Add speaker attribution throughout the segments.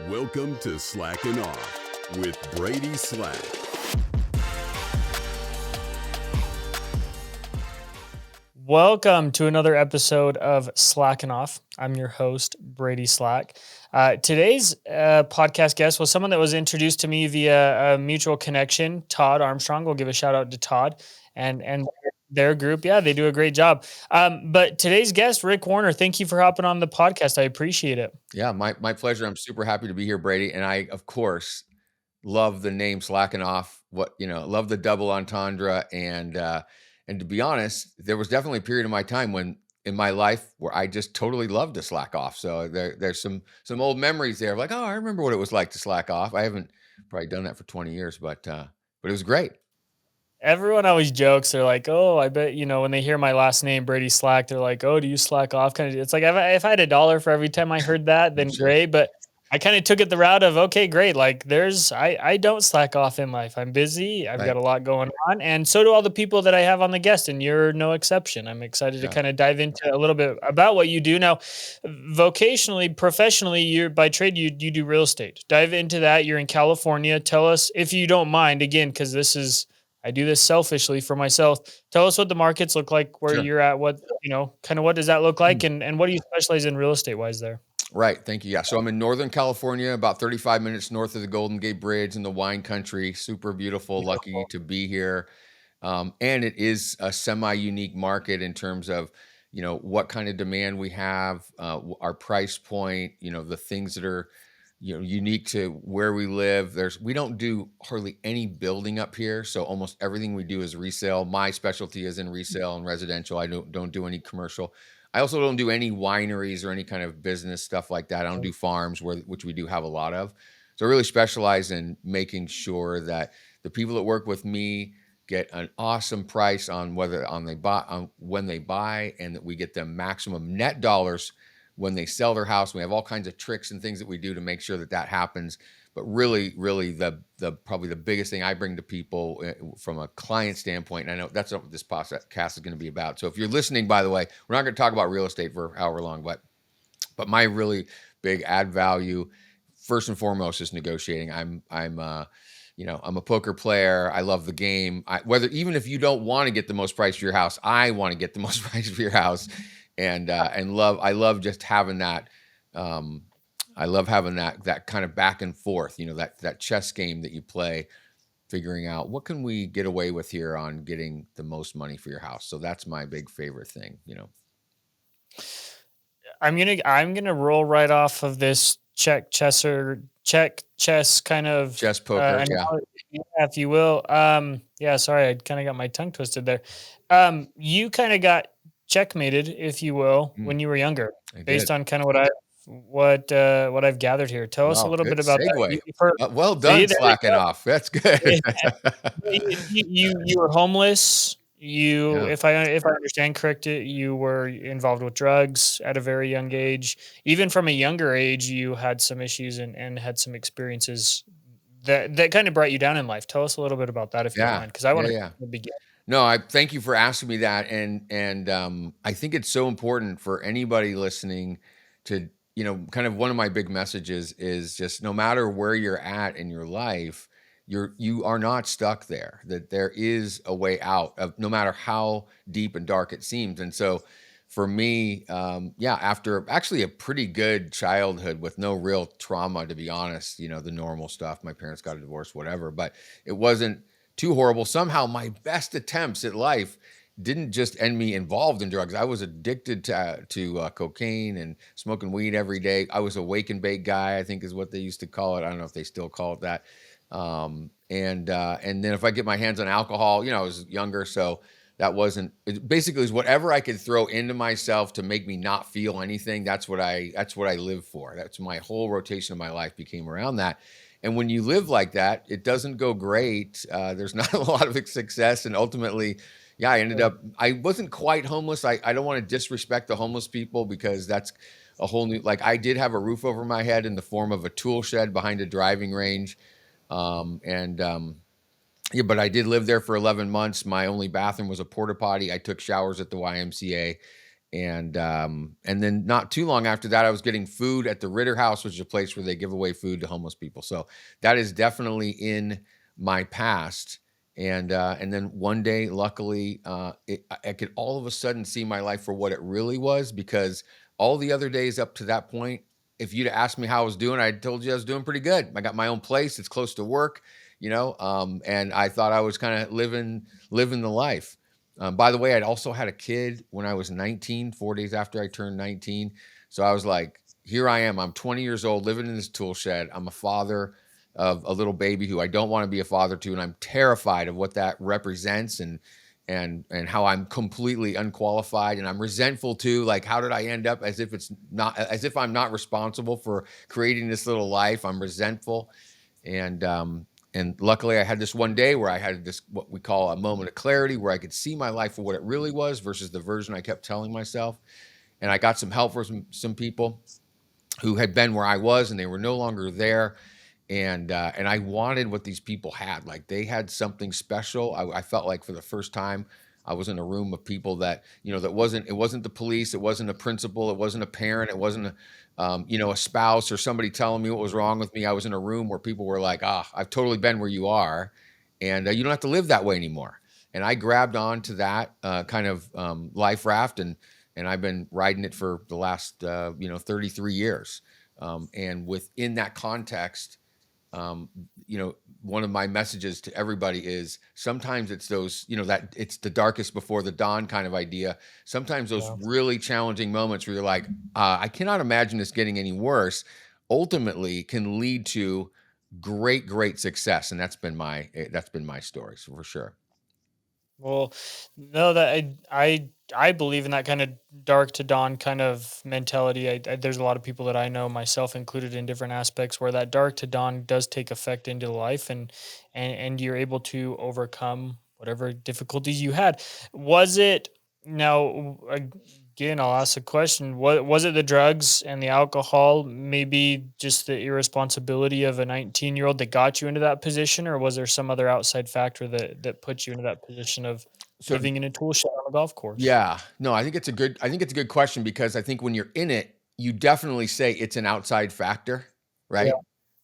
Speaker 1: Welcome to Slackin' Off with Brady Slack.
Speaker 2: Welcome to another episode of Slackin' Off. I'm your host, Brady Slack. Today's podcast guest was someone that was introduced to me via a mutual connection, Todd Armstrong. We'll give a shout out to Todd and their group. Yeah, they do a great job. But today's guest, Rick Warner, thank you for hopping on the podcast. I appreciate it.
Speaker 3: Yeah, my pleasure. I'm super happy to be here, Brady. And I, of course, love the name Slacking Off. Love the double entendre. And to be honest, there was definitely a period of my time when in my life where I just totally loved to slack off. So there's some old memories there of like, oh, I remember what it was like to slack off. I haven't probably done that for 20 years, but it was great.
Speaker 2: Everyone always jokes. They're like, "Oh, I bet when they hear my last name, Brady Slack, they're like, "Oh, do you slack off?" Kind of. It's like if I had $1 for every time I heard that, then
Speaker 3: Sure.
Speaker 2: great. But I kind of took it the route of, okay, great. Like I don't slack off in life. I'm busy. I've
Speaker 3: Right.
Speaker 2: got a lot going on, and so do all the people that I have on the guest, and you're no exception. I'm excited to
Speaker 3: Yeah.
Speaker 2: kind of dive into a little bit about what you do now, vocationally, professionally. You're by trade. You do real estate. Dive into that. You're in California. Tell us if you don't mind again, because I do this selfishly for myself. Tell us what the markets look like, where
Speaker 3: Sure.
Speaker 2: you're at, kind of what does that look like, and what do you specialize in real estate wise there?
Speaker 3: Right. Thank you. Yeah. So I'm in Northern California, about 35 minutes north of the Golden Gate Bridge in the wine country. Super beautiful. Lucky
Speaker 2: Beautiful.
Speaker 3: to be here. And it is a semi-unique market in terms of, what kind of demand we have, our price point, the things that are, unique to where we live. We don't do hardly any building up here. So almost everything we do is resale. My specialty is in resale and residential. I don't do any commercial. I also don't do any wineries or any kind of business stuff like that. I don't do farms, which we do have a lot of. So I really specialize in making sure that the people that work with me get an awesome price on when they buy, and that we get them maximum net dollars when they sell their house. We have all kinds of tricks and things that we do to make sure that happens. But really, really, the probably the biggest thing I bring to people from a client standpoint, and I know that's what this podcast is going to be about. So if you're listening, by the way, we're not going to talk about real estate for however long, but my really big add value, first and foremost, is negotiating. I'm a poker player. I love the game. Even if you don't want to get the most price for your house, I want to get the most price for your house, and I love just having that. I love having that kind of back and forth. That chess game that you play, figuring out what can we get away with here on getting the most money for your house. So that's my big favorite thing.
Speaker 2: I'm gonna roll right off of this check chess kind of
Speaker 3: Chess poker. Yeah.
Speaker 2: analogy, yeah, if you will. Yeah, sorry, I kind of got my tongue twisted there. You kind of got checkmated, if you will,
Speaker 3: Mm,
Speaker 2: when you were younger,
Speaker 3: I
Speaker 2: based
Speaker 3: did.
Speaker 2: on kind of what I've gathered here. Tell us a
Speaker 3: Wow,
Speaker 2: little bit
Speaker 3: good
Speaker 2: about that.
Speaker 3: segue. Well
Speaker 2: See,
Speaker 3: done,
Speaker 2: there we
Speaker 3: slacking
Speaker 2: go.
Speaker 3: off. That's good.
Speaker 2: You were homeless.
Speaker 3: Yeah.
Speaker 2: If I understand correct, you were involved with drugs at a very young age. Even from a younger age, you had some issues and had some experiences that kind of brought you down in life. Tell us a little bit about that if you don't
Speaker 3: Yeah.
Speaker 2: mind, because I want
Speaker 3: Yeah.
Speaker 2: to
Speaker 3: Yeah.
Speaker 2: begin.
Speaker 3: No, I thank you for asking me that, and I think it's so important for anybody listening to, kind of one of my big messages is just no matter where you're at in your life, you are not stuck there. That there is a way out of no matter how deep and dark it seems. And so, for me, yeah, after actually a pretty good childhood with no real trauma, to be honest, the normal stuff. My parents got a divorce, whatever, but it wasn't too horrible. Somehow my best attempts at life didn't just end me involved in drugs. I was addicted to cocaine and smoking weed every day. I was a wake and bake guy, I think is what they used to call it. I don't know if they still call it that. And then if I get my hands on alcohol, I was younger, so that wasn't. It basically was whatever I could throw into myself to make me not feel anything. That's what I live for. That's my whole rotation of my life became around that. And when you live like that, it doesn't go great. There's not a lot of success. And ultimately, yeah, I wasn't quite homeless. I don't want to disrespect the homeless people because that's a whole new, like I did have a roof over my head in the form of a tool shed behind a driving range. Yeah, but I did live there for 11 months. My only bathroom was a porta potty. I took showers at the YMCA, And then not too long after that, I was getting food at the Ritter House, which is a place where they give away food to homeless people. So that is definitely in my past. And then one day, luckily, I could all of a sudden see my life for what it really was, because all the other days up to that point, if you'd asked me how I was doing, I told you I was doing pretty good. I got my own place; it's close to work, and I thought I was kind of living the life. By the way, I'd also had a kid when I was 19, 4 days after I turned 19. So I was like, here I am. I'm 20 years old, living in this tool shed. I'm a father of a little baby who I don't want to be a father to, and I'm terrified of what that represents, and how I'm completely unqualified, and I'm resentful too. Like, how did I end up as if I'm not responsible for creating this little life? I'm resentful, and and luckily, I had this one day where I had this, what we call a moment of clarity, where I could see my life for what it really was versus the version I kept telling myself. And I got some help from some people who had been where I was, and they were no longer there. And I wanted what these people had. Like, they had something special. I felt like for the first time, I was in a room of people that, it wasn't the police, it wasn't a principal, it wasn't a parent, it wasn't a spouse or somebody telling me what was wrong with me. I was in a room where people were like, I've totally been where you are, and you don't have to live that way anymore. And I grabbed on to that kind of life raft, and I've been riding it for the last 33 years. And within that context, um, one of my messages to everybody is, sometimes it's those, that it's the darkest before the dawn kind of idea. Sometimes those
Speaker 2: Yeah.
Speaker 3: really challenging moments where you're like, I cannot imagine this getting any worse, ultimately can lead to great, great success. And that's been my story, so for sure.
Speaker 2: Well, no, that I believe in that kind of dark to dawn kind of mentality. There's a lot of people that I know, myself included, in different aspects where that dark to dawn does take effect into life, and you're able to overcome whatever difficulties you had. Was it now again? I'll ask a question. What was it? The drugs and the alcohol, maybe just the irresponsibility of a 19-year-old that got you into that position, or was there some other outside factor that put you into that position of
Speaker 3: So
Speaker 2: living in a tool shed on a golf course?
Speaker 3: yeah, no, I think it's a good question, because I think when you're in it, you definitely say it's an outside factor,
Speaker 2: Yeah.
Speaker 3: right?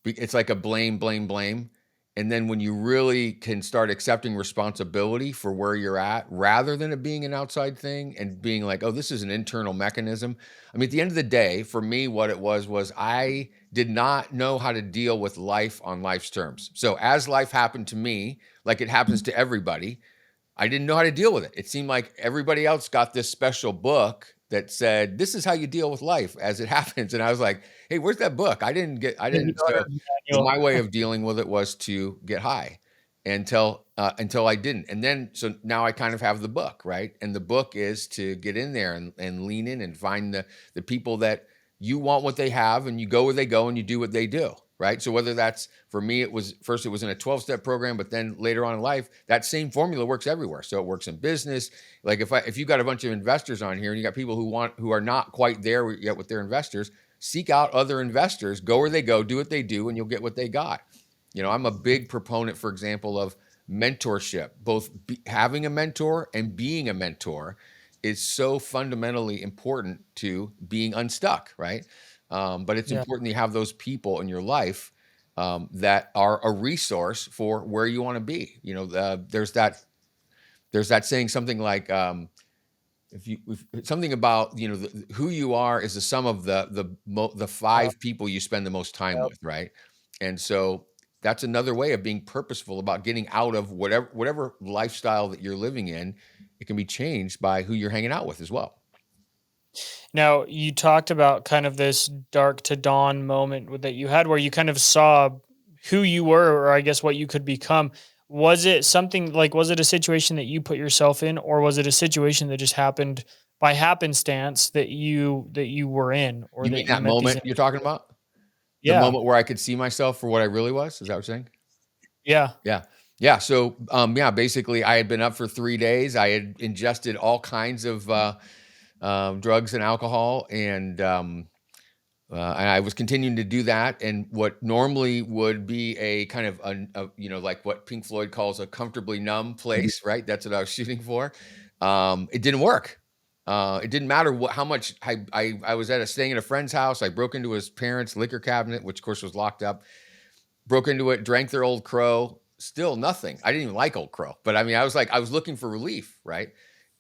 Speaker 3: It's like a blame, blame, blame. And then when you really can start accepting responsibility for where you're at, rather than it being an outside thing and being like, oh, this is an internal mechanism. I mean, at the end of the day, for me, what it was I did not know how to deal with life on life's terms. So as life happened to me, like it happens to everybody, I didn't know how to deal with it. It seemed like everybody else got this special book that said, this is how you deal with life as it happens. And I was like, hey, where's that book? I
Speaker 2: Yeah, you
Speaker 3: didn't.
Speaker 2: don't
Speaker 3: So
Speaker 2: have a manual.
Speaker 3: my way of dealing with it was to get high until I didn't. And then, so now I kind of have the book, right? And the book is to get in there and lean in and find the people that you want what they have, and you go where they go and you do what they do. Right. So whether that's, for me, it was in a 12-step program, but then later on in life, that same formula works everywhere. So it works in business. Like, if you got a bunch of investors on here and you got people who are not quite there yet with their investors, seek out other investors, go where they go, do what they do, and you'll get what they got. I'm a big proponent, for example, of mentorship. Both having a mentor and being a mentor is so fundamentally important to being unstuck, right? But it's
Speaker 2: Yeah.
Speaker 3: important that you have those people in your life that are a resource for where you want to be. There's that saying, something like, if something about, who you are is the sum of the
Speaker 2: Uh,
Speaker 3: five people you spend the most time
Speaker 2: yep.
Speaker 3: with, right? And so that's another way of being purposeful about getting out of whatever lifestyle that you're living in. It can be changed by who you're hanging out with as well.
Speaker 2: Now, you talked about kind of this dark to dawn moment that you had where you kind of saw who you were, or I guess what you could become. Was it something like, was it a situation that you put yourself in, or was it a situation that just happened by happenstance that you were in, or
Speaker 3: You mean
Speaker 2: that you
Speaker 3: that
Speaker 2: met these
Speaker 3: moment you're talking
Speaker 2: individuals?
Speaker 3: about? The
Speaker 2: Yeah.
Speaker 3: moment where I could see myself for what I really was? Is that what you're saying?
Speaker 2: Yeah.
Speaker 3: Yeah. Yeah. So, yeah, basically, I had been up for 3 days. I had ingested all kinds of drugs and alcohol, and I was continuing to do that. And what normally would be a kind of like what Pink Floyd calls a comfortably numb place, right? That's what I was shooting for. It didn't work. It didn't matter how much I was staying at a friend's house. I broke into his parents' liquor cabinet, which of course was locked up. Broke into it, drank their Old Crow. Still nothing. I didn't even like Old Crow, but I mean, I was looking for relief, right?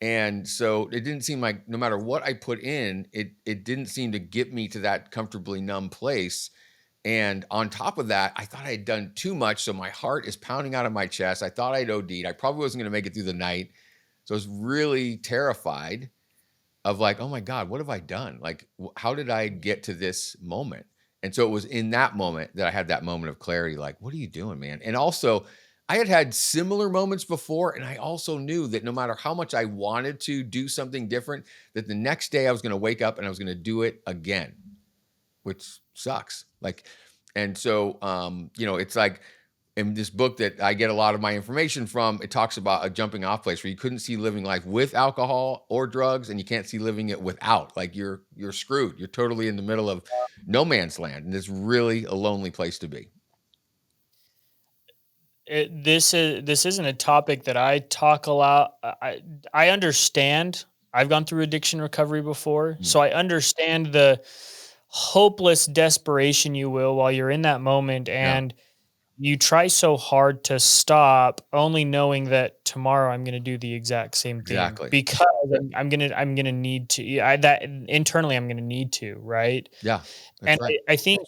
Speaker 3: And so it didn't seem like no matter what I put in, it didn't seem to get me to that comfortably numb place. And on top of that, I thought I had done too much. So my heart is pounding out of my chest. I thought I'd OD'd. I probably wasn't going to make it through the night. So I was really terrified of like, oh my God, what have I done? Like, how did I get to this moment? And so it was in that moment that I had that moment of clarity, like, what are you doing, man? And also, I had had similar moments before. And I also knew that no matter how much I wanted to do something different, that the next day I was going to wake up and I was going to do it again, which sucks. Like, and so, it's like, in this book that I get a lot of my information from, it talks about a jumping off place where you couldn't see living life with alcohol or drugs, and you can't see living it without. Like you're screwed. You're totally in the middle of no man's land, and it's really a lonely place to be.
Speaker 2: This isn't a topic that I talk a lot. I understand. I've gone through addiction recovery before, so I understand the hopeless desperation, you will, while you're in that moment, and you try so hard to stop, only knowing that tomorrow I'm going to do the exact same thing
Speaker 3: Exactly.
Speaker 2: because I'm gonna need to. That internally I'm going to need to, right?
Speaker 3: Yeah, that's
Speaker 2: And
Speaker 3: right.
Speaker 2: I think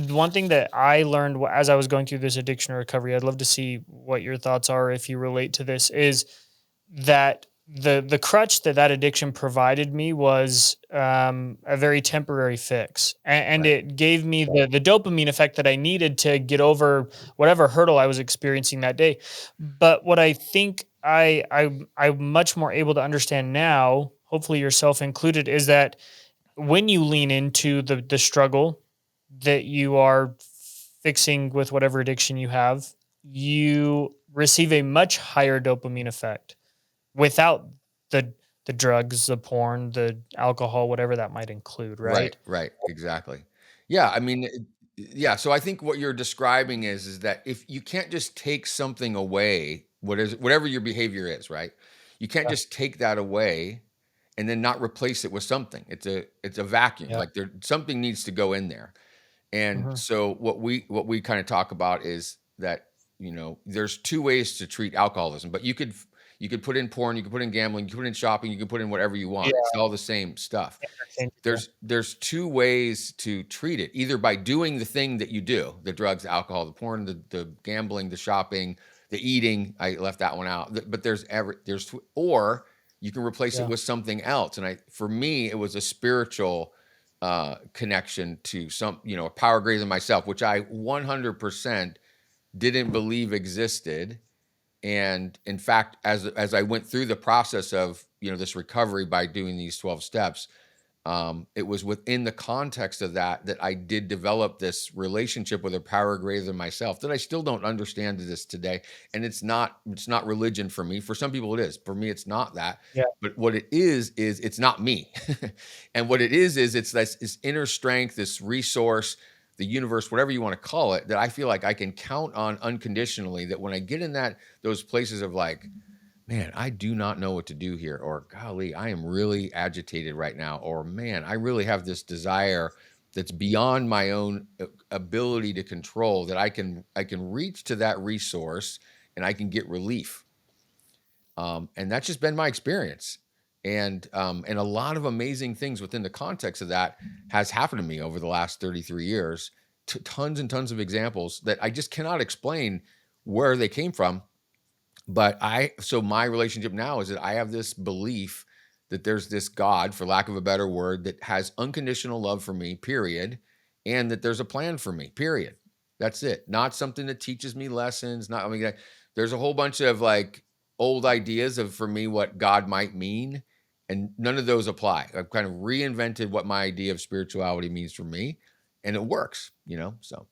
Speaker 2: one thing that I learned as I was going through this addiction recovery, I'd love to see what your thoughts are if you relate to this, is that the crutch that addiction provided me was a very temporary fix, and
Speaker 3: Right.
Speaker 2: it gave me the dopamine effect that I needed to get over whatever hurdle I was experiencing that day. But what I think I'm much more able to understand now, hopefully yourself included, is that when you lean into the struggle that you are fixing with whatever addiction you have, you receive a much higher dopamine effect without the the drugs, the porn, the alcohol, whatever that might include,
Speaker 3: Right,
Speaker 2: right?
Speaker 3: right, exactly. Yeah, I mean, yeah, so I think what you're describing is that if you can't just take something away, whatever your behavior is, right? You can't
Speaker 2: Yeah.
Speaker 3: just take that away and then not replace it with something. It's a vacuum.
Speaker 2: Yeah.
Speaker 3: Like something needs to go in there. And
Speaker 2: Mhm.
Speaker 3: so what we kind of talk about is that, there's two ways to treat alcoholism, but you could put in porn, you could put in gambling, you could put in shopping, you could put in whatever you want. It's
Speaker 2: Yeah,
Speaker 3: all the same stuff.
Speaker 2: interchangeable.
Speaker 3: There's two ways to treat it, either by doing the thing that you do, the drugs, the alcohol, the porn, the gambling, the shopping, the eating. I left that one out. But or you can replace it
Speaker 2: Yeah.
Speaker 3: with something else. And for me, it was a spiritual connection to a power greater than myself, which I 100% didn't believe existed. And in fact, as I went through the process of this recovery by doing these 12 steps, it was within the context of that I did develop this relationship with a power greater than myself that I still don't understand to this today. And it's not religion for me. For some people it is. For me, it's not that.
Speaker 2: Yeah.
Speaker 3: But what it is it's not me. And what it is it's this inner strength, this resource, the universe, whatever you want to call it, that I feel like I can count on unconditionally. That when I get in those places of like, man, I do not know what to do here, or golly, I am really agitated right now, or man, I really have this desire that's beyond my own ability to control, that I can reach to that resource and I can get relief. And that's just been my experience. And a lot of amazing things within the context of that has happened to me over the last 33 years. Tons and tons of examples that I just cannot explain where they came from. But so my relationship now is that I have this belief that there's this God, for lack of a better word, that has unconditional love for me, period. And that there's a plan for me, period. That's it. Not something that teaches me lessons. Not, I mean, there's a whole bunch of like old ideas of, for me, what God might mean. And none of those apply. I've kind of reinvented what my idea of spirituality means for me. And it works, so.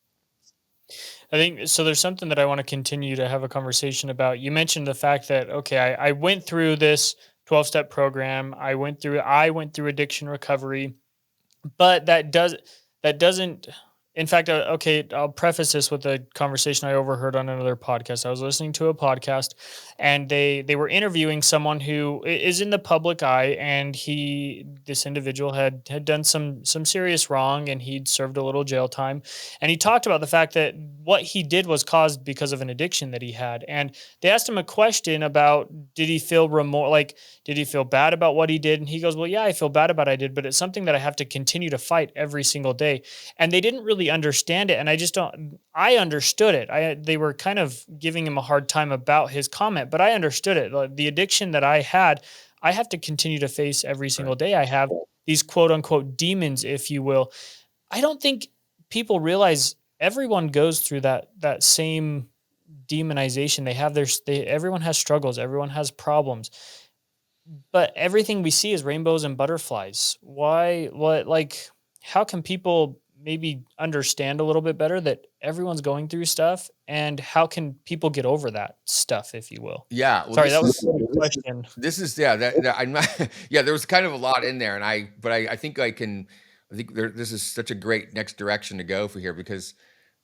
Speaker 2: I think so. There's something that I want to continue to have a conversation about. You mentioned the fact that, okay, I went through this 12-step program. I went through addiction recovery, but that doesn't In fact, okay, I'll preface this with a conversation I overheard on another podcast. I was listening to a podcast, and they were interviewing someone who is in the public eye, and this individual had done some serious wrong, and he'd served a little jail time, and he talked about the fact that what he did was caused because of an addiction that he had, and they asked him a question about did he feel remorse, like did he feel bad about what he did, and he goes, well, yeah, I feel bad about what I did, but it's something that I have to continue to fight every single day, and they didn't really understand it, and I understood it. They were kind of giving him a hard time about his comment, but I understood it. Like, the addiction that I had, I have to continue to face every single
Speaker 3: Right.
Speaker 2: day. I have these quote unquote demons, if you will. I don't think people realize everyone goes through that same demonization. Everyone has struggles, everyone has problems, but everything we see is rainbows and butterflies. Why? What? Like, how can people maybe understand a little bit better that everyone's going through stuff, and how can people get over that stuff, if you will?
Speaker 3: Yeah. Well,
Speaker 2: Sorry,
Speaker 3: this
Speaker 2: that was
Speaker 3: is
Speaker 2: a loaded question.
Speaker 3: this is yeah that I'm not, yeah. There was kind of a lot in there, and I think I can. I think this is such a great next direction to go for here because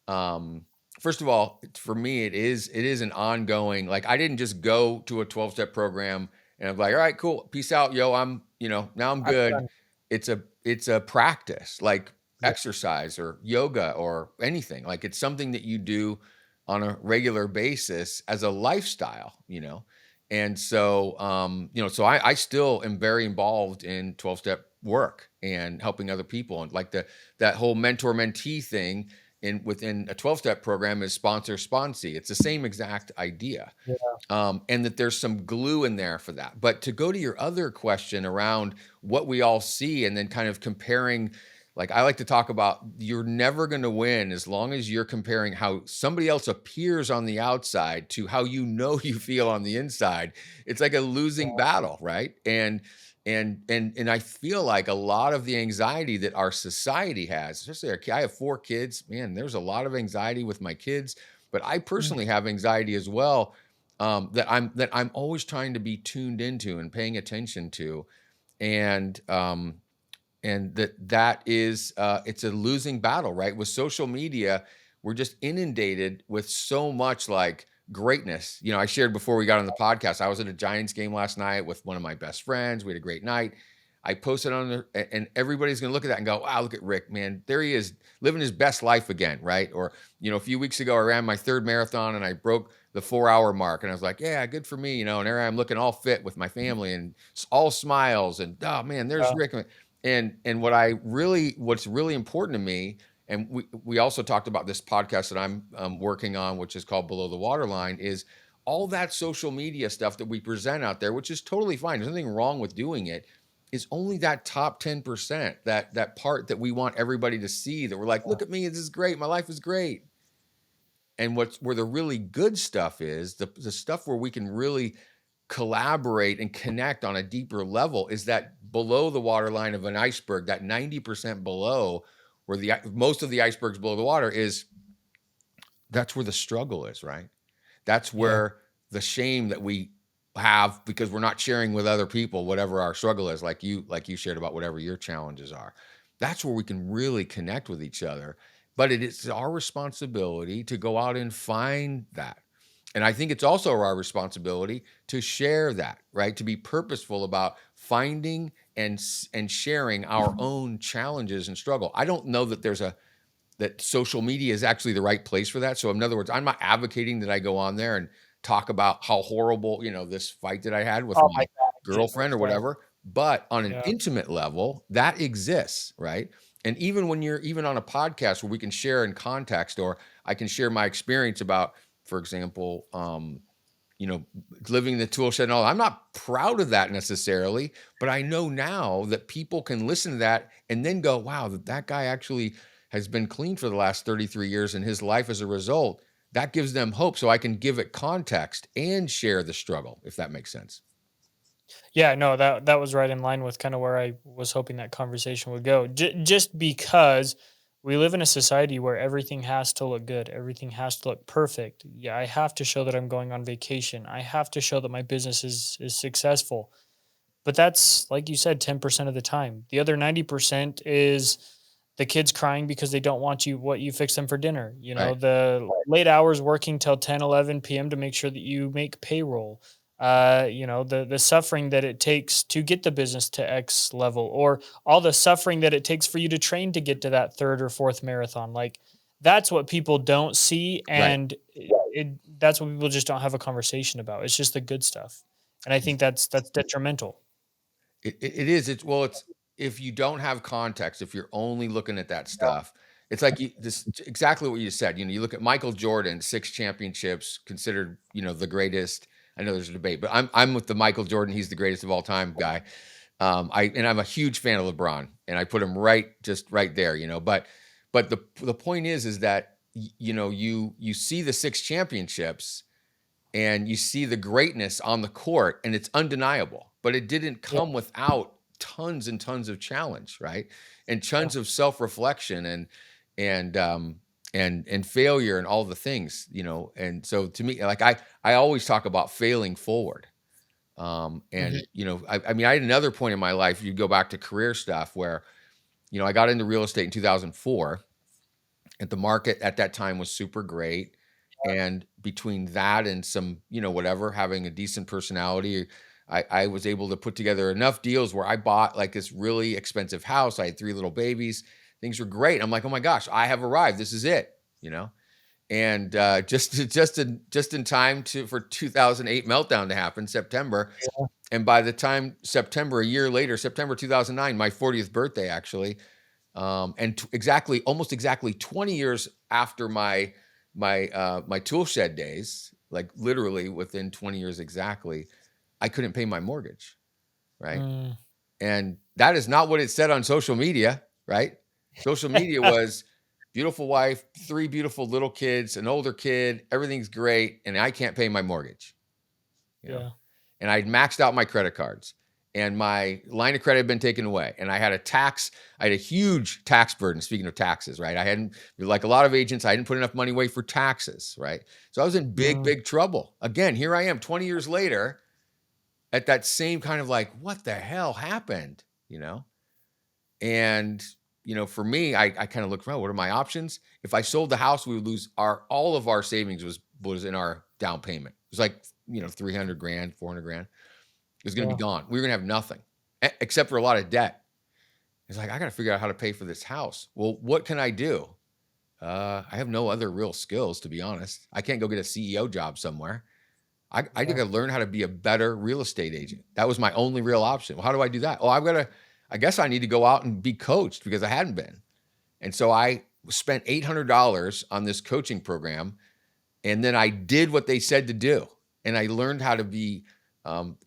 Speaker 3: um first of all, for me it is an ongoing, like I didn't just go to a 12-step program and I'm like, all right, cool, peace out, yo, I'm, now I'm
Speaker 2: I'm
Speaker 3: good.
Speaker 2: done.
Speaker 3: It's a practice, like
Speaker 2: Yeah.
Speaker 3: exercise or yoga or anything. Like it's something that you do on a regular basis as a lifestyle. And so so I still am very involved in 12-step work and helping other people, and like that whole mentor mentee thing within a 12-step program is sponsor sponsee. It's the same exact idea.
Speaker 2: Yeah.
Speaker 3: And that there's some glue in there for that. But to go to your other question around what we all see and then kind of comparing, like I like to talk about, you're never going to win as long as you're comparing how somebody else appears on the outside to how you feel on the inside. It's like a losing battle, right? And I feel like a lot of the anxiety that our society has, especially I have 4 kids, man, there's a lot of anxiety with my kids, but I
Speaker 2: Mhm.
Speaker 3: personally have anxiety as well, that I'm always trying to be tuned into and paying attention to, and that is, it's a losing battle, right? With social media, we're just inundated with so much like greatness. I shared before we got on the podcast, I was at a Giants game last night with one of my best friends. We had a great night. I posted on there, and everybody's gonna look at that and go, wow, look at Rick, man. There he is living his best life again, right? Or, a few weeks ago, I ran my third marathon and I broke the 4-hour mark. And I was like, yeah, good for me, and there I'm looking all fit with my family and all smiles. And oh man, there's
Speaker 2: Yeah.
Speaker 3: Rick. And what's really important to me, and we also talked about this podcast that I'm working on, which is called Below the Waterline, is all that social media stuff that we present out there, which is totally fine. There's nothing wrong with doing it. Is only that top 10%, that part that we want everybody to see, that we're like, look at me, this is great, my life is great. And where the really good stuff is, the stuff where we can really collaborate and connect on a deeper level, is that below the waterline of an iceberg, that 90% below, where most of the iceberg's below the water is, that's where the struggle is, right? That's
Speaker 2: Yeah.
Speaker 3: where the shame that we have because we're not sharing with other people whatever our struggle is, like you shared about whatever your challenges are. That's where we can really connect with each other. But it is our responsibility to go out and find that. And I think it's also our responsibility to share that, right? To be purposeful about finding and sharing our own challenges and struggle. I don't know that social media is actually the right place for that. So in other words, I'm not advocating that I go on there and talk about how horrible, this fight that I had with
Speaker 2: Oh my
Speaker 3: my girlfriend
Speaker 2: goodness.
Speaker 3: or
Speaker 2: Yeah.
Speaker 3: whatever. But on an
Speaker 2: Yeah.
Speaker 3: intimate level, that exists, right? And even when you're even on a podcast where we can share in context, or I can share my experience about, for example, you know, living in the tool shed and all. I'm not proud of that necessarily, but I know now that people can listen to that and then go, wow, that guy actually has been clean for the last 33 years in his life as a result. That gives them hope. So I can give it context and share the struggle, if that makes sense.
Speaker 2: Yeah, no, that was right in line with kind of where I was hoping that conversation would go. Just because we live in a society where everything has to look good, everything has to look perfect. Yeah, I have to show that I'm going on vacation. I have to show that my business is successful. But that's, like you said, 10% of the time. The other 90% is the kids crying because they don't want what you fix them for dinner,
Speaker 3: Right.
Speaker 2: the late hours working till 10, 11 p.m. to make sure that you make payroll, the suffering that it takes to get the business to X level, or all the suffering that it takes for you to train to get to that third or fourth marathon. Like, that's what people don't see.
Speaker 3: Right.
Speaker 2: And that's what people just don't have a conversation about. It's just the good stuff. And I think that's detrimental.
Speaker 3: It is. It's if you don't have context, if you're only looking at that stuff, it's like this exactly what you said. You look at Michael Jordan, 6 championships, considered the greatest. I know there's a debate, but I'm with the Michael Jordan. He's the greatest of all time guy. I'm a huge fan of LeBron, and I put him just right there. But the point is that you see the 6 championships, and you see the greatness on the court, and it's undeniable, but it didn't
Speaker 2: Yeah.
Speaker 3: come without tons and tons of challenge, right? And
Speaker 2: Yeah.
Speaker 3: tons of self-reflection and failure and all the things. And so to me, like I always talk about failing forward.
Speaker 2: Mhm.
Speaker 3: I mean, I had another point in my life, you go back to career stuff, where I got into real estate in 2004, and the market at that time was super great. And between that and some, whatever, having a decent personality, I was able to put together enough deals where I bought like this really expensive house. I had 3 little babies. Things were great. I'm like, oh my gosh, I have arrived. This is it. And just in time for 2008 meltdown to happen, September.
Speaker 2: Yeah.
Speaker 3: And by the time September, a year later, September 2009, my 40th birthday actually, and almost exactly 20 years after my tool shed days, like literally within 20 years exactly, I couldn't pay my mortgage, right?
Speaker 2: Mm.
Speaker 3: And that is not what it said on social media, right? Social media was beautiful wife, 3 beautiful little kids, an older kid, everything's great, and I can't pay my mortgage, you know.
Speaker 2: Yeah.
Speaker 3: And I'd maxed out my credit cards, and my line of credit had been taken away, and I had a huge tax burden. Speaking of taxes, right? I hadn't, like a lot of agents, I didn't put enough money away for taxes, right? So I was in big,
Speaker 2: Mm.
Speaker 3: big trouble. Again, here I am 20 years later at that same kind of like, what the hell happened, you know? And, for me, I kind of looked around, what are my options? If I sold the house, we would lose all of our savings was in our down payment. It was like, 300 grand, 400 grand. It was going to
Speaker 2: Yeah.
Speaker 3: be gone. We were going to have nothing except for a lot of debt. It's like, I got to figure out how to pay for this house. Well, what can I do? I have no other real skills, to be honest. I can't go get a CEO job somewhere. I got
Speaker 2: Yeah.
Speaker 3: to learn how to be a better real estate agent. That was my only real option. Well, how do I do that? Well, I guess I need to go out and be coached because I hadn't been. And so I spent $800 on this coaching program. And then I did what they said to do. And I learned how to be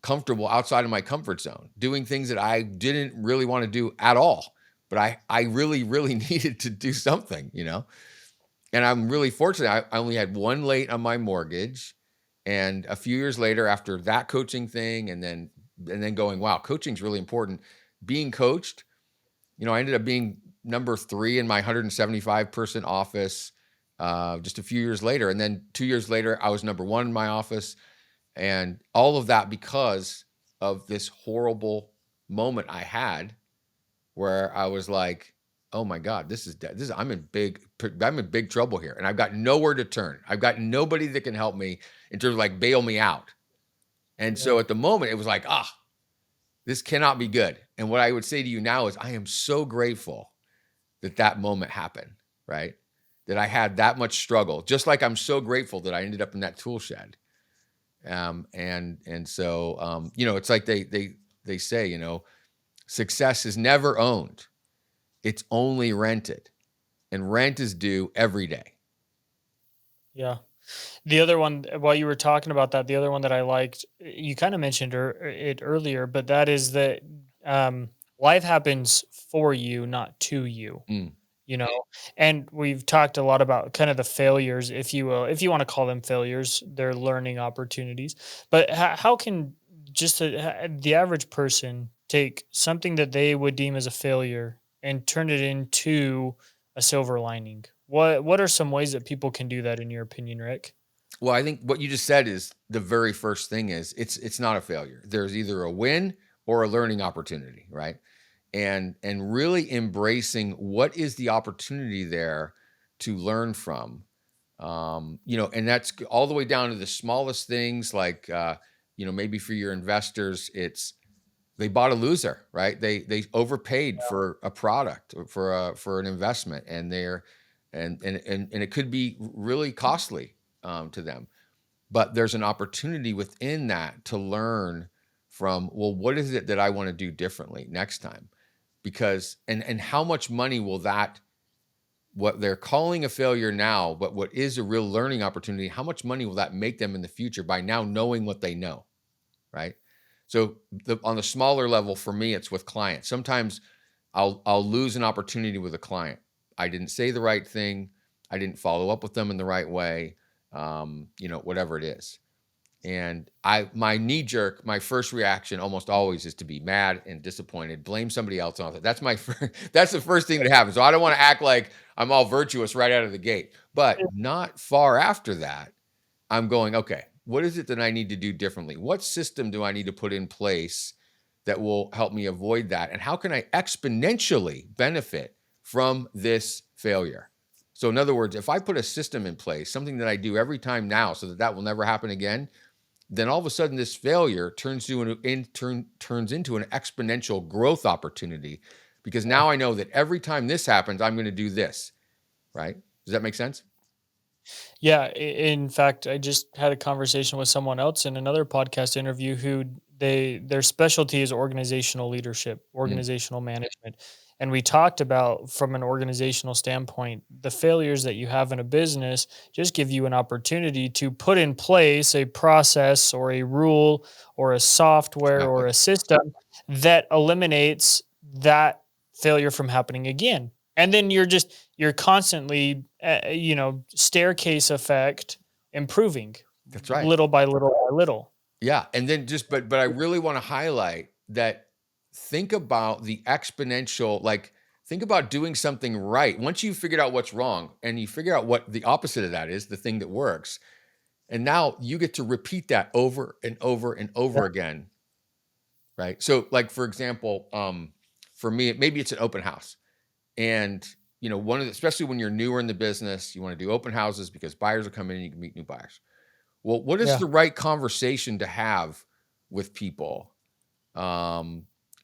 Speaker 3: comfortable outside of my comfort zone, doing things that I didn't really want to do at all. But I really, really needed to do something. And I'm really fortunate. I only had one late on my mortgage. And a few years later, after that coaching thing, and then going, wow, coaching's really important. Being coached, I ended up being number 3 in my 175 person office just a few years later. And then 2 years later, I was number 1 in my office. And all of that because of this horrible moment I had where I was like, oh my God, I'm in big trouble here. And I've got nowhere to turn. I've got nobody that can help me in terms of like bail me out. And so
Speaker 2: Yeah.
Speaker 3: at the moment it was like, this cannot be good. And what I would say to you now is I am so grateful that moment happened, right? That I had that much struggle, just like I'm so grateful that I ended up in that tool shed. So it's like they say, success is never owned. It's only rented, and rent is due every day.
Speaker 2: Yeah. The other one, while you were talking about that, the other one that I liked, you kind of mentioned it earlier, but that is that life happens for you, not to you.
Speaker 3: Mm.
Speaker 2: You know, and we've talked a lot about kind of the failures, if you will, if you want to call them failures, they're learning opportunities. But how can just the average person take something that they would deem as a failure and turn it into a silver lining? What are some ways that people can do that, in your opinion, Rick?
Speaker 3: Well, I think what you just said is the very first thing is it's not a failure. There's either a win or a learning opportunity, right? and really embracing what is the opportunity there to learn from. And that's all the way down to the smallest things, like maybe for your investors, it's they bought a loser, right? They overpaid for a product or for an investment, and it could be really costly to them. But there's an opportunity within that to learn from, well, what is it that I want to do differently next time? Because and how much money will that, what they're calling a failure now, but what is a real learning opportunity, how much money will that make them in the future by now knowing what they know, right? So on the smaller level, for me, it's with clients. Sometimes I'll lose an opportunity with a client. I didn't say the right thing. I didn't follow up with them in the right way. Whatever it is. And my knee jerk, my first reaction almost always is to be mad and disappointed, blame somebody else on it. That's that's the first thing that happens. So I don't want to act like I'm all virtuous right out of the gate, but not far after that, I'm going, okay, what is it that I need to do differently? What system do I need to put in place that will help me avoid that? And how can I exponentially benefit from this failure? So in other words, if I put a system in place, something that I do every time now so that will never happen again, then all of a sudden this failure turns into an exponential growth opportunity, because now I know that every time this happens, I'm going to do this, right? Does that make sense?
Speaker 2: Yeah, in fact, I just had a conversation with someone else in another podcast interview who their specialty is organizational leadership, organizational management. And we talked about, from an organizational standpoint, the failures that you have in a business just give you an opportunity to put in place a process or a rule or a software or
Speaker 3: Exactly.
Speaker 2: a system that eliminates that failure from happening again. And then you're constantly, staircase effect improving.
Speaker 3: That's right.
Speaker 2: Little by little by little.
Speaker 3: Yeah. And then but I really want to highlight that, think about the exponential, like think about doing something right. Once you've figured out what's wrong and you figure out what the opposite of that is, the thing that works, and now you get to repeat that over and over and over again. Right. So like, for example, for me, maybe it's an open house. And especially when you're newer in the business, you want to do open houses because buyers are coming in, you can meet new buyers. Well, what is
Speaker 2: Yeah.
Speaker 3: the right conversation to have with people?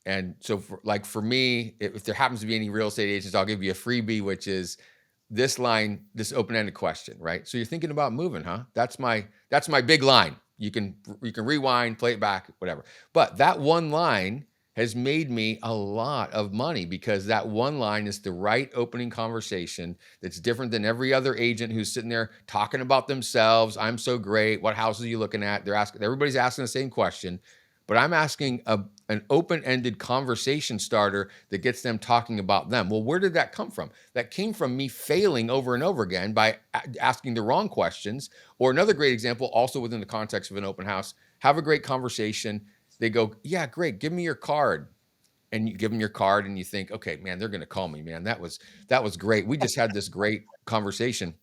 Speaker 3: And so for me, if there happens to be any real estate agents, I'll give you a freebie, which is this open-ended question, right? So you're thinking about moving, huh? That's my big line. You can rewind, play it back, whatever. But that one line has made me a lot of money, because that one line is the right opening conversation that's different than every other agent who's sitting there talking about themselves. I'm so great. What houses are you looking at? Everybody's asking the same question, but I'm asking an open-ended conversation starter that gets them talking about them. Well, where did that come from? That came from me failing over and over again by asking the wrong questions. Or another great example, also within the context of an open house, have a great conversation. They go, yeah, great, give me your card. And you give them your card and you think, okay, man, they're going to call me, man. That was great. We just had this great conversation.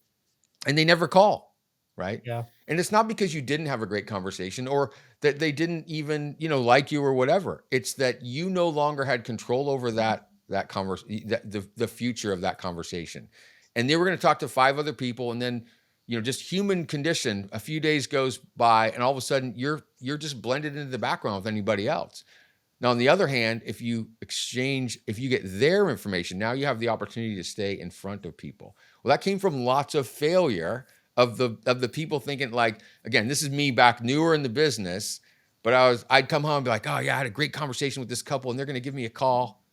Speaker 3: And they never call, right?
Speaker 2: Yeah.
Speaker 3: And it's not because you didn't have a great conversation or that they didn't even, like you or whatever. It's that you no longer had control over that the future of that conversation. And they were going to talk to 5 other people, and then, just human condition, a few days goes by and all of a sudden you're just blended into the background with anybody else. Now, on the other hand, if you get their information, now you have the opportunity to stay in front of people. Well, that came from lots of failure of the people thinking, like, again, this is me back newer in the business, but I'd come home and be like, oh yeah, I had a great conversation with this couple and they're going to give me a call.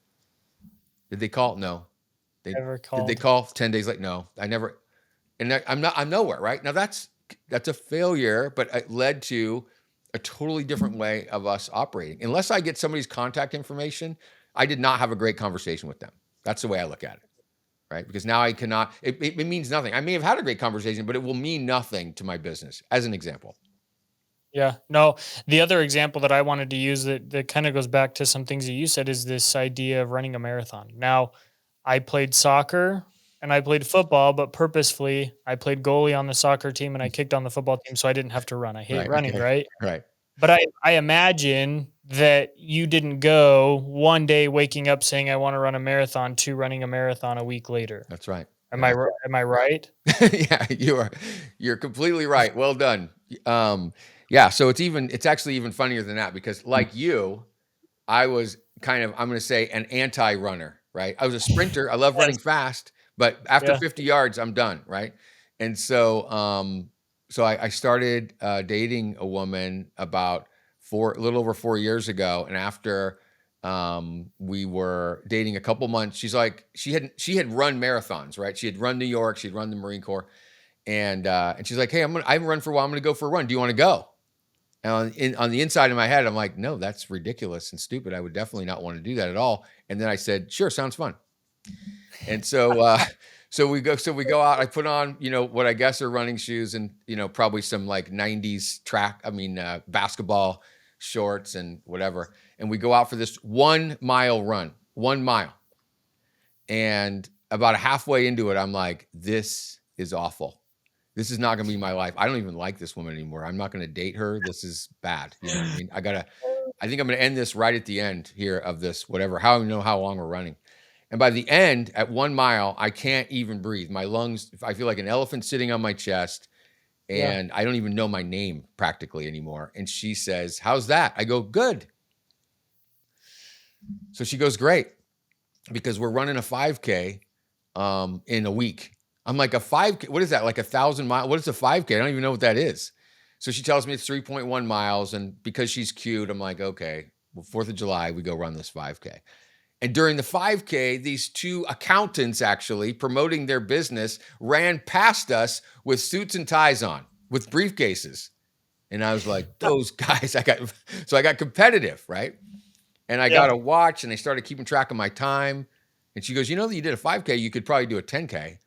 Speaker 3: Did they call? No.
Speaker 2: Never
Speaker 3: Did they
Speaker 2: called.
Speaker 3: call 10 days later? No, I never. And I'm nowhere, right? Now that's a failure, but it led to a totally different way of us operating. Unless I get somebody's contact information, I did not have a great conversation with them. That's the way I look at it, right? Because now I cannot, it means nothing. I may have had a great conversation, but it will mean nothing to my business, as an example.
Speaker 2: Yeah. No, the other example that I wanted to use that kind of goes back to some things that you said is this idea of running a marathon. Now, I played soccer and I played football, but purposefully I played goalie on the soccer team and I kicked on the football team so I didn't have to run. I hate
Speaker 3: Right.
Speaker 2: running,
Speaker 3: Okay.
Speaker 2: right?
Speaker 3: Right.
Speaker 2: But I imagine that you didn't go one day waking up saying, I want to run a marathon, to running a marathon a week later.
Speaker 3: That's right.
Speaker 2: Am I right?
Speaker 3: Yeah, you're completely right. Well done. Yeah, so it's actually even funnier than that because like you, I was kind of, I'm going to say, an anti-runner, right? I was a sprinter. I love running
Speaker 2: Yes.
Speaker 3: fast, but after
Speaker 2: Yeah.
Speaker 3: 50 yards, I'm done, right? And so, I started dating a woman about a little over 4 years ago, and after we were dating a couple months, she had run marathons, right? She had run New York, she'd run the Marine Corps, and she's like, "Hey, I haven't run for a while. I'm going to go for a run. Do you want to go?" And on the inside of my head, I'm like, no, that's ridiculous and stupid. I would definitely not want to do that at all. And then I said, sure, sounds fun. And so we go out. I put on, what I guess are running shoes and, probably some like 90s basketball shorts and whatever. And we go out for this 1 mile run, 1 mile. And about halfway into it, I'm like, this is awful. This is not going to be my life. I don't even like this woman anymore. I'm not going to date her. This is bad. You know what I mean? I think I'm going to end this right at the end here of this, whatever, how I know how long we're running. And by the end, at 1 mile, I can't even breathe. My lungs, I feel like an elephant sitting on my chest,
Speaker 2: Yeah.
Speaker 3: and I don't even know my name practically anymore. And she says, how's that? I go, good. So she goes, great, because we're running a 5K in a week. I'm like, a 5K, what is that? Like 1,000 miles? What is a 5K? I don't even know what that is. So she tells me it's 3.1 miles. And because she's cute, I'm like, okay, well, 4th of July, we go run this 5K. And during the 5K, these two accountants actually promoting their business ran past us with suits and ties on, with briefcases. And I was like, those guys, I got competitive, right? And I got a watch and I started keeping track of my time. And she goes, you know that you did a 5K, you could probably do a 10K.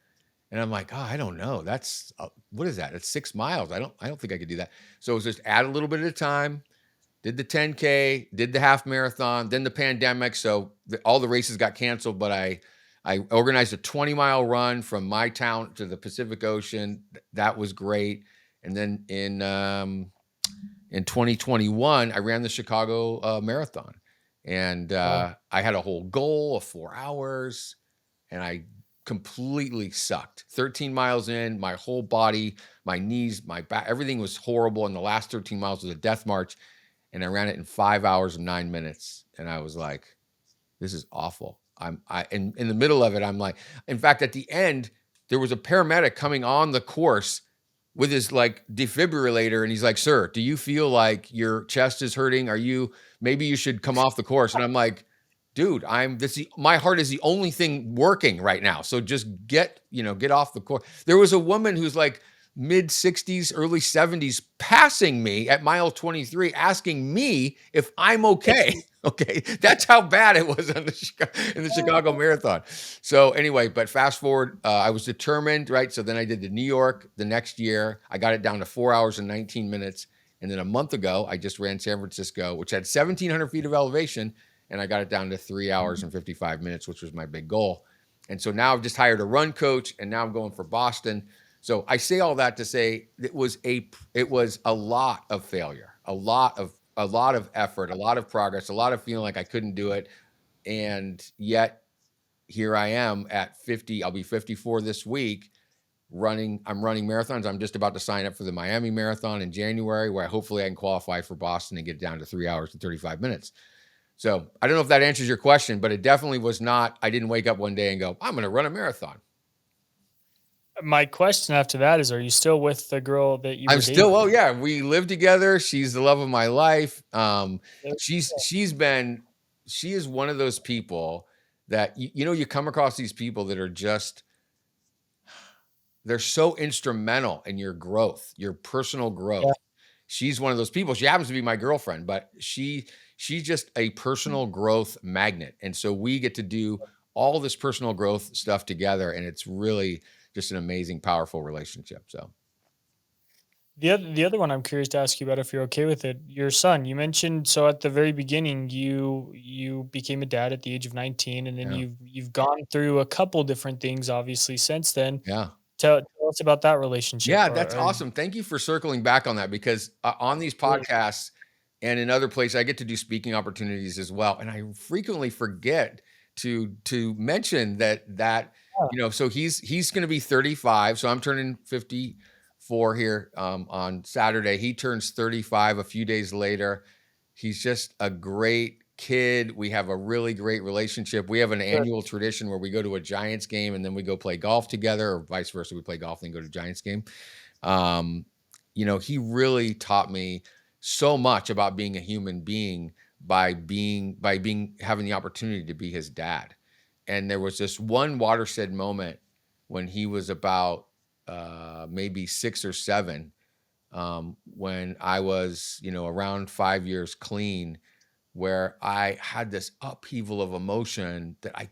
Speaker 3: And I'm like, oh, I don't know. That's what is that? It's 6 miles. I don't think I could do that. So it was just add a little bit at a time. Did the 10K, did the half marathon, then the pandemic. So all the races got canceled, but I organized a 20-mile run from my town to the Pacific Ocean. That was great. And then in 2021, I ran the Chicago Marathon. And I had a whole goal of 4 hours, and I completely sucked. 13 miles in, my whole body, my knees, my back, everything was horrible. And the last 13 miles was a death march. And I ran it in 5 hours and 9 minutes. And I was like, this is awful. In the middle of it, I'm like, in fact, at the end, there was a paramedic coming on the course with his like defibrillator. And he's like, sir, do you feel like your chest is hurting? Maybe you should come off the course. And I'm like, dude, my heart is the only thing working right now. So just get off the course. There was a woman who's like mid 60s, early 70s passing me at mile 23, asking me if I'm okay. Okay. That's how bad it was in the Chicago Marathon. So anyway, but fast forward, I was determined, right? So then I did the New York the next year. I got it down to 4 hours and 19 minutes. And then a month ago, I just ran San Francisco, which had 1,700 feet of elevation. And I got it down to 3 hours and 55 minutes, which was my big goal. And so now I've just hired a run coach, and now I'm going for Boston. So I say all that to say it was a lot of failure, a lot of effort, a lot of progress, a lot of feeling like I couldn't do it. And yet here I am at 50. I'll be 54 this week. I'm running marathons. I'm just about to sign up for the Miami Marathon in January, where hopefully I can qualify for Boston and get it down to 3 hours and 35 minutes. So I don't know if that answers your question, but it definitely was not. I didn't wake up one day and go, I'm going to run a marathon.
Speaker 2: My question after that is, are you still with the girl that you were
Speaker 3: I'm
Speaker 2: dating?
Speaker 3: still, oh yeah, we live together. She's the love of my life. She is one of those people that, you come across these people that are just, they're so instrumental in your growth, your personal growth.
Speaker 2: Yeah.
Speaker 3: She's one of those people. She happens to be my girlfriend, but she's just a personal growth magnet. And so we get to do all this personal growth stuff together. And it's really just an amazing, powerful relationship. So
Speaker 2: The other one I'm curious to ask you about, if you're okay with it, your son. You mentioned, so at the very beginning, you became a dad at the age of 19, and then
Speaker 3: yeah.
Speaker 2: you've gone through a couple different things, obviously, since then.
Speaker 3: Yeah.
Speaker 2: Tell us about that relationship.
Speaker 3: Yeah, that's awesome. Thank you for circling back on that, because on these podcasts, and in other places I get to do speaking opportunities as well. And I frequently forget to mention that
Speaker 2: Yeah,
Speaker 3: so he's going to be 35. So I'm turning 54 here on Saturday. He turns 35 a few days later. He's just a great kid. We have a really great relationship. We have an
Speaker 2: good.
Speaker 3: annual tradition where we go to a Giants game and then we go play golf together, or vice versa. We play golf and go to Giants game. Um, he really taught me so much about being a human being by being having the opportunity to be his dad. And there was this one watershed moment when he was about maybe 6 or 7, when I was, around 5 years clean, where I had this upheaval of emotion that I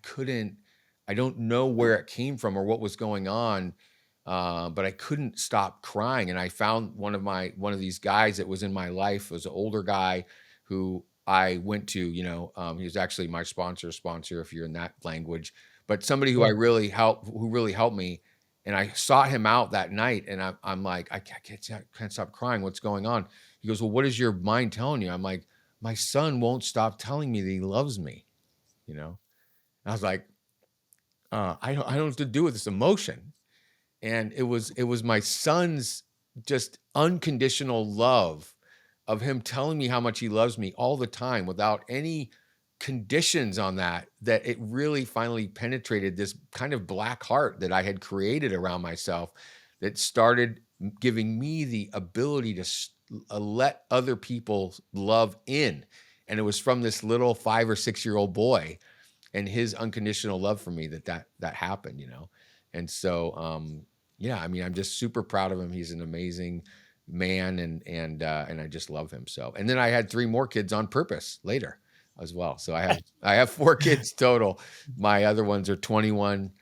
Speaker 3: don't know where it came from or what was going on. But I couldn't stop crying. And I found one of these guys that was in my life, was an older guy who I went to, he was actually my sponsor, if you're in that language, but somebody who
Speaker 2: Yeah.
Speaker 3: who really helped me. And I sought him out that night, and I'm like, I can't stop crying. What's going on? He goes, well, what is your mind telling you? I'm like, my son won't stop telling me that he loves me. I was like, I don't know what to do with this emotion. And it was my son's just unconditional love of him telling me how much he loves me all the time without any conditions on that it really finally penetrated this kind of black heart that I had created around myself, that started giving me the ability to let other people's love in. And it was from this little 5 or 6 year old boy and his unconditional love for me that happened. And so yeah, I mean, I'm just super proud of him. He's an amazing man, and I just love him. So, and then I had 3 more kids on purpose later as well. So I have 4 kids total. My other ones are 21.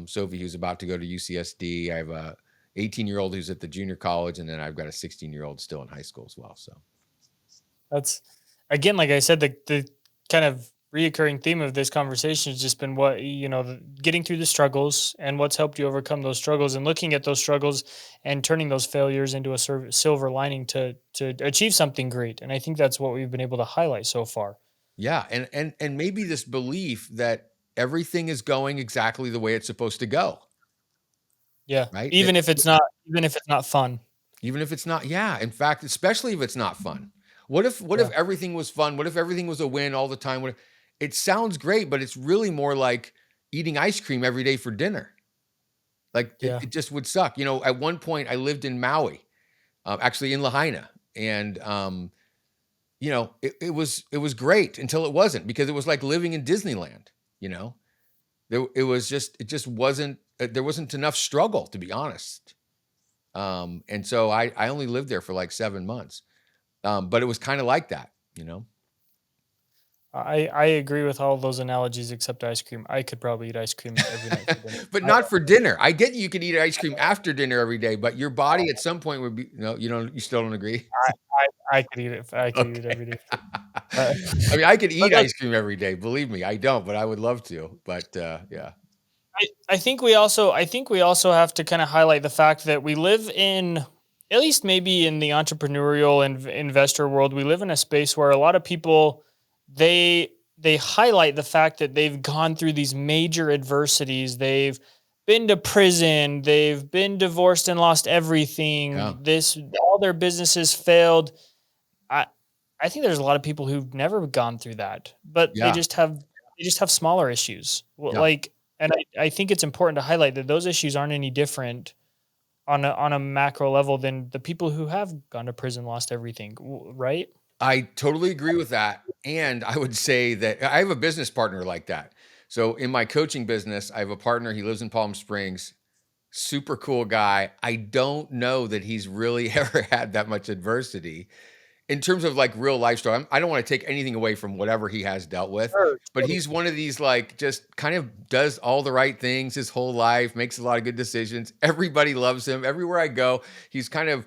Speaker 3: Sophie, who's about to go to UCSD. I have a 18-year-old who's at the junior college, and then I've got a 16-year-old still in high school as well. So
Speaker 2: That's, again, like I said, the kind of reoccurring theme of this conversation has just been what, getting through the struggles and what's helped you overcome those struggles, and looking at those struggles and turning those failures into a silver lining to achieve something great. And I think that's what we've been able to highlight so far.
Speaker 3: yeah, and maybe this belief that everything is going exactly the way it's supposed to go,
Speaker 2: Yeah.
Speaker 3: right?
Speaker 2: Even if it's not fun.
Speaker 3: Even if it's not, yeah. In fact, especially if it's not fun. What if
Speaker 2: Yeah.
Speaker 3: everything was fun? What if everything was a win all the time? It sounds great, but it's really more like eating ice cream every day for dinner. Like
Speaker 2: Yeah.
Speaker 3: it just would suck. At one point I lived in Maui, actually in Lahaina, and it was great until it wasn't, because it was like living in Disneyland. You know, it just wasn't. There wasn't enough struggle, to be honest. And so I only lived there for like 7 months. But it was kind of like that.
Speaker 2: I agree with all those analogies except ice cream. I could probably eat ice cream every night for dinner.
Speaker 3: But not for dinner. I get you could eat ice cream after dinner every day, but your body at some point would be, no, you still don't agree?
Speaker 2: I could eat it. I could eat it
Speaker 3: Okay.
Speaker 2: every day. Uh,
Speaker 3: I mean, I could
Speaker 2: but
Speaker 3: eat
Speaker 2: look,
Speaker 3: ice cream every day. Believe me, I don't, but I would love to. But yeah.
Speaker 2: I think we also have to kind of highlight the fact that we live in, at least maybe in the entrepreneurial and investor world, we live in a space where a lot of people, they they highlight the fact that they've gone through these major adversities. They've been to prison, they've been divorced and lost
Speaker 3: Yeah.
Speaker 2: everything. This All their businesses failed. I I think there's a lot of people who've never gone through that, but they
Speaker 3: Yeah.
Speaker 2: just have smaller issues. Well,
Speaker 3: Yeah.
Speaker 2: like, and I think it's important to highlight that those issues aren't any different on a macro level than the people who have gone to prison, lost everything, right?
Speaker 3: I totally agree with that. And I would say that I have a business partner like that. So in my coaching business, I have a partner. He lives in Palm Springs. Super cool guy. I don't know that he's really ever had that much adversity in terms of like real life story. I don't want to take anything away from whatever he has dealt with,
Speaker 2: Sure,
Speaker 3: but
Speaker 2: sure.
Speaker 3: he's one of these, like, just kind of does all the right things his whole life, makes a lot of good decisions. Everybody loves him. Everywhere I go, he's kind of,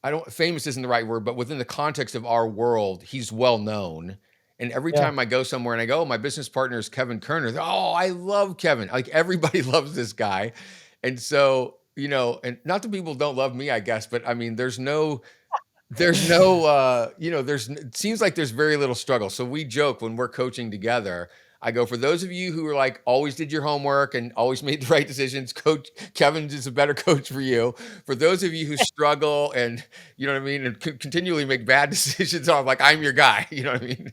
Speaker 3: I don't, famous isn't the right word, but within the context of our world, he's well known. And every
Speaker 2: Yeah,
Speaker 3: time I go somewhere and I go, oh, my business partner is Kevin Kerner. Oh, I love Kevin. Like, everybody loves this guy. And so, and not that people don't love me, I guess, but I mean, there's no, it seems like there's very little struggle. So we joke when we're coaching together. I go, for those of you who are like always did your homework and always made the right decisions, Coach Kevin is a better coach for you. For those of you who struggle and you know what I mean, and continually make bad decisions, I'm like, I'm your guy. You know what I mean?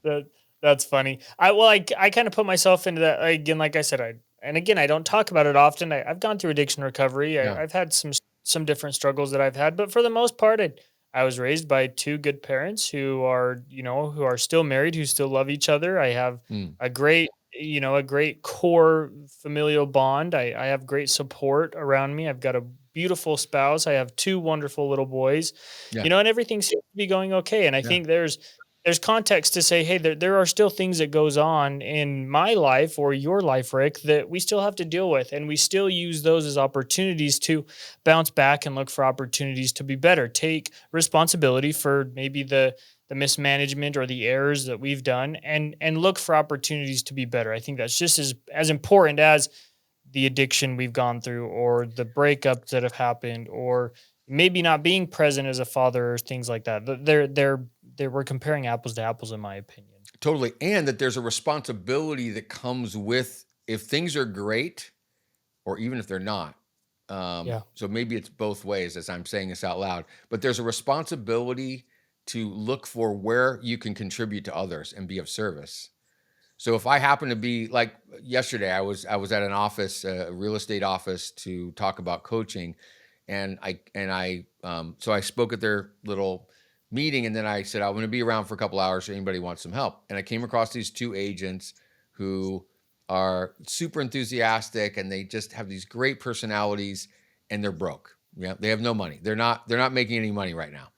Speaker 2: That that's funny. I kind of put myself into that again. Like I said, I don't talk about it often. I've gone through addiction recovery.
Speaker 3: Yeah.
Speaker 2: I've had some different struggles that I've had, but for the most part, I was raised by two good parents who are who are still married, who still love each other. I have
Speaker 3: Mm.
Speaker 2: a great a great core familial bond. I have great support around me. I've got a beautiful spouse. I have two wonderful little boys.
Speaker 3: Yeah.
Speaker 2: And everything seems to be going okay. And I
Speaker 3: Yeah.
Speaker 2: think there's context to say, hey, there are still things that goes on in my life or your life, Rick, that we still have to deal with. And we still use those as opportunities to bounce back and look for opportunities to be better. Take responsibility for maybe the mismanagement or the errors that we've done and look for opportunities to be better. I think that's just as important as the addiction we've gone through or the breakups that have happened or maybe not being present as a father or things like that. We're comparing apples to apples in my opinion.
Speaker 3: Totally. And that there's a responsibility that comes with if things are great or even if they're not.
Speaker 2: Yeah.
Speaker 3: So maybe it's both ways as I'm saying this out loud, but there's a responsibility to look for where you can contribute to others and be of service. So if I happen to be like yesterday, I was at an office, a real estate office, to talk about coaching, and so I spoke at their little meeting, and then I said I'm going to be around for a couple hours. If anybody wants some help, and I came across these two agents who are super enthusiastic, and they just have these great personalities, and they're broke. Yeah, they have no money. They're not making any money right now.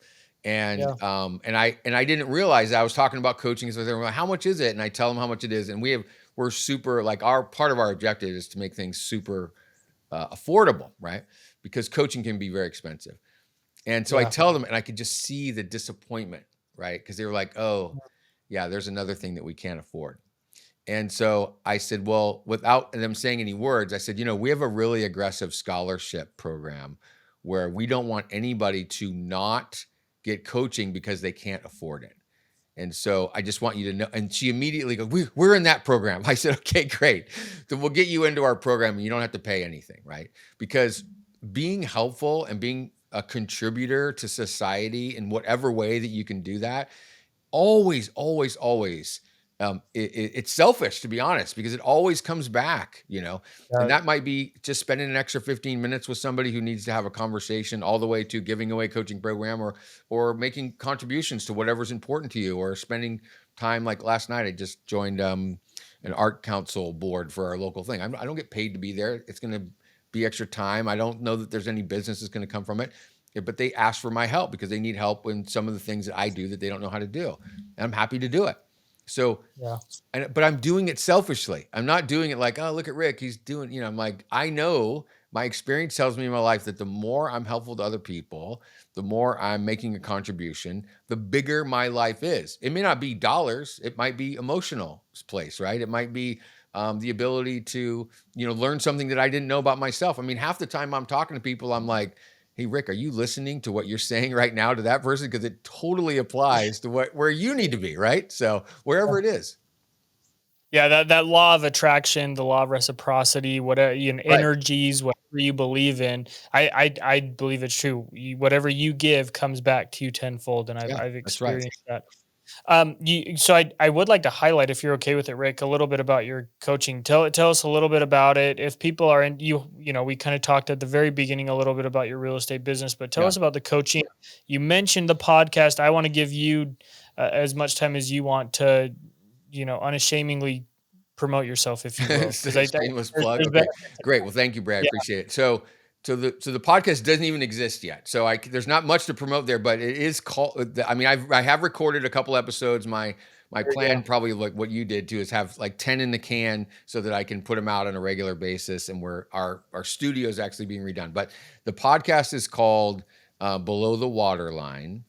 Speaker 3: And
Speaker 2: Yeah.
Speaker 3: I didn't realize that I was talking about coaching. So they're like, how much is it? And I tell them how much it is. And we're super, like, our part of our objective is to make things super affordable, right? Because coaching can be very expensive. And so I
Speaker 2: Yeah.
Speaker 3: tell them, and I could just see the disappointment, right? Because they were like, oh, yeah, there's another thing that we can't afford. And so I said, well, without them saying any words, I said, we have a really aggressive scholarship program where we don't want anybody to not get coaching because they can't afford it. And so I just want you to know. And she immediately goes, we're in that program. I said, okay, great. Then we'll get you into our program and you don't have to pay anything, right? Because being helpful and being a contributor to society in whatever way that you can do that, always, always, always, it's selfish, to be honest, because it always comes back, and
Speaker 2: Yeah.
Speaker 3: that might be just spending an extra 15 minutes with somebody who needs to have a conversation, all the way to giving away a coaching program, or making contributions to whatever's important to you, or spending time. Like last night, I just joined an art council board for our local thing. I don't get paid to be there. It's going to be extra time. I don't know that there's any business that's going to come from it. Yeah, but they ask for my help because they need help in some of the things that I do that they don't know how to do. And I'm happy to do it. So,
Speaker 2: Yeah.
Speaker 3: but I'm doing it selfishly. I'm not doing it like, oh, look at Rick. He's doing, I'm like, I know my experience tells me in my life that the more I'm helpful to other people, the more I'm making a contribution, the bigger my life is. It may not be dollars. It might be emotional place, right? It might be the ability to, learn something that I didn't know about myself. I mean, half the time I'm talking to people, I'm like, hey, Rick, are you listening to what you're saying right now to that person? Because it totally applies to where you need to be, right? So wherever it is.
Speaker 2: Yeah, that law of attraction, the law of reciprocity, whatever
Speaker 3: Right.
Speaker 2: energies, whatever you believe in, I believe it's true. Whatever you give comes back to you tenfold, and I've
Speaker 3: Yeah,
Speaker 2: I've
Speaker 3: that's right.
Speaker 2: experienced that. So I would like to highlight, if you're okay with it, Rick, a little bit about your coaching. Tell us a little bit about it. If people are in we kind of talked at the very beginning a little bit about your real estate business, but tell
Speaker 3: Yeah.
Speaker 2: us about the coaching. You mentioned the podcast. I want to give you as much time as you want to, unashamedly promote yourself, if you will, because I think
Speaker 3: Shameless plug.
Speaker 2: there's
Speaker 3: Okay,
Speaker 2: benefit to
Speaker 3: great.
Speaker 2: that.
Speaker 3: Well, thank you, Brad. I
Speaker 2: Yeah,
Speaker 3: appreciate it. So the podcast doesn't even exist yet. So there's not much to promote there, but it is called. I mean, I have recorded a couple episodes. My
Speaker 2: there you
Speaker 3: plan,
Speaker 2: go.
Speaker 3: probably like what you did too, is have like 10 in the can so that I can put them out on a regular basis. And our studio is actually being redone. But the podcast is called Below the Waterline.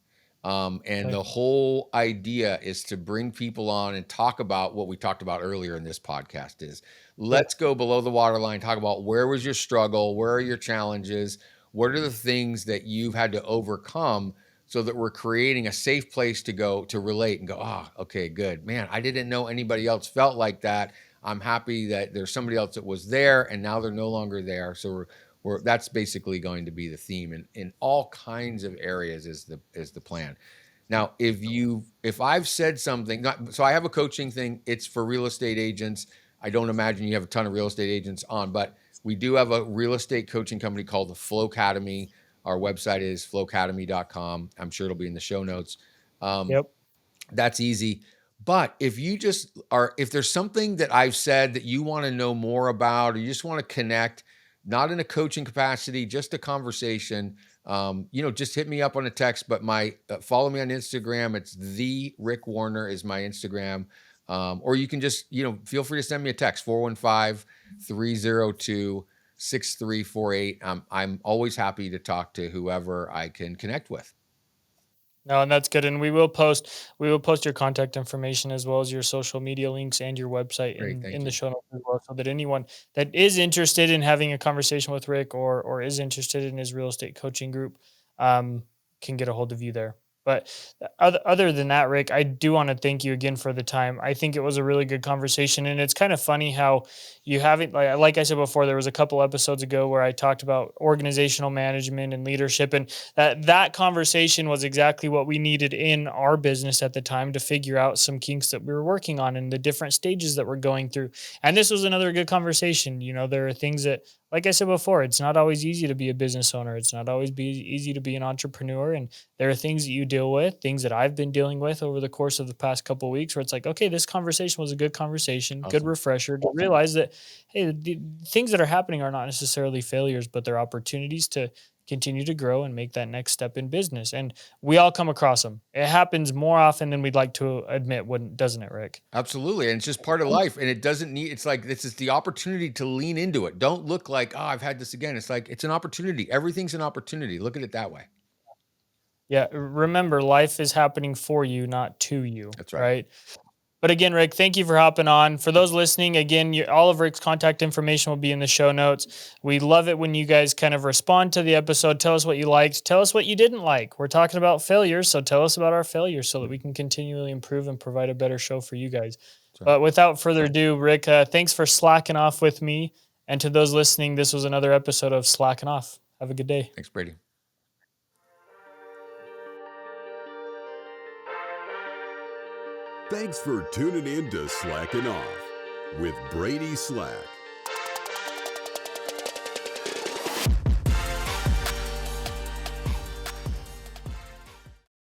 Speaker 3: And
Speaker 2: Okay.
Speaker 3: the whole idea is to bring people on and talk about what we talked about earlier in this podcast is
Speaker 2: Good.
Speaker 3: let's go below the waterline, talk about where was your struggle, where are your challenges, What are the things that you've had to overcome so that we're creating a safe place to go to relate and go, ah, okay, good. Man, I didn't know anybody else felt like that. I'm happy that there's somebody else that was there and now they're no longer there. So that's basically going to be the theme in all kinds of areas is the plan. Now, if I've said something, so I have a coaching thing. It's for real estate agents. I don't imagine you have a ton of real estate agents on, but we do have a real estate coaching company called the Flow Academy. Our website is flowacademy.com. I'm sure it'll be in the show notes.
Speaker 2: Yep.
Speaker 3: That's easy. But if there's something that I've said that you want to know more about, or you just want to connect, not in a coaching capacity, just a conversation, just hit me up on a text. But follow me on Instagram. It's the Rick Warner is my Instagram. Or you can just, feel free to send me a text, 415-302-6348. I'm always happy to talk to whoever I can connect with.
Speaker 2: No, and that's good. And we will post your contact information as well as your social media links and your website
Speaker 3: Great,
Speaker 2: in
Speaker 3: thank
Speaker 2: in the
Speaker 3: you.
Speaker 2: show notes as well, so that anyone that is interested in having a conversation with Rick or is interested in his real estate coaching group can get a hold of you there. But other than that, Rick, I do want to thank you again for the time. I think it was a really good conversation, and it's kind of funny how you haven't like I said before, there was a couple episodes ago where I talked about organizational management and leadership, and that conversation was exactly what we needed in our business at the time to figure out some kinks that we were working on and the different stages that we're going through. And this was another good conversation. There are things that, like I said before, it's not always easy to be a business owner. It's not always easy to be an entrepreneur. And there are things that you deal with, things that I've been dealing with over the course of the past couple of weeks where it's like, okay, this conversation was a good conversation, good
Speaker 3: Awesome.
Speaker 2: refresher to realize that, hey, the things that are happening are not necessarily failures, but they're opportunities to continue to grow and make that next step in business. And we all come across them. It happens more often than we'd like to admit, wouldn't, doesn't it, Rick?
Speaker 3: Absolutely. And it's just part of life. And it's like, this is the opportunity to lean into it. Don't look like, oh, I've had this again. It's like, it's an opportunity. Everything's an opportunity. Look at it that way.
Speaker 2: Yeah. Remember, life is happening for you, not to you.
Speaker 3: That's right.
Speaker 2: Right. But again, Rick, thank you for hopping on. For those listening, again, all of Rick's contact information will be in the show notes. We love it when you guys kind of respond to the episode. Tell us what you liked. Tell us what you didn't like. We're talking about failures, so tell us about our failures so that we can continually improve and provide a better show for you guys.
Speaker 3: Right.
Speaker 2: But without further ado, Rick, thanks for slacking off with me. And to those listening, this was another episode of Slacking Off. Have a good day.
Speaker 3: Thanks, Brady.
Speaker 1: Thanks for tuning in to Slackin' Off with Brady Slack.